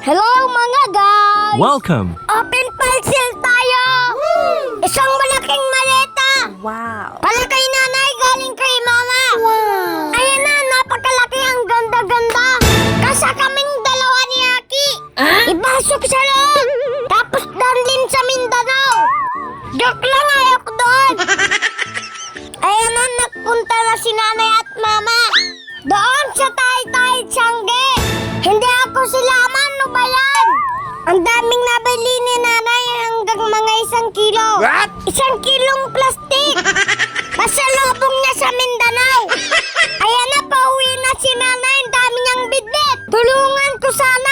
Hello mga guys! Welcome! Open parcel tayo! Isang malaking maleta! Wow! Pala kay nanay, galing kay mama! Wow! Ayan na, napakalaki, ang ganda-ganda! Kasa kaming dalawa ni Aki! Ipasok sa loob! Tapos dalhin sa Mindanao! Joke lang, ayok doon! Ayan na, nagpunta na si nanay at mama! Doon sa Taytay, Tiangge! Hindi ako sila, ano ba yan? Ang daming nabili ni nanay hanggang mga 1 kilo. What? 1 kilong plastik. Pasalubong niya sa Mindanao. Ayan na, pauwi na si nanay. Ang dami niyang bitbit. Tulungan ko sana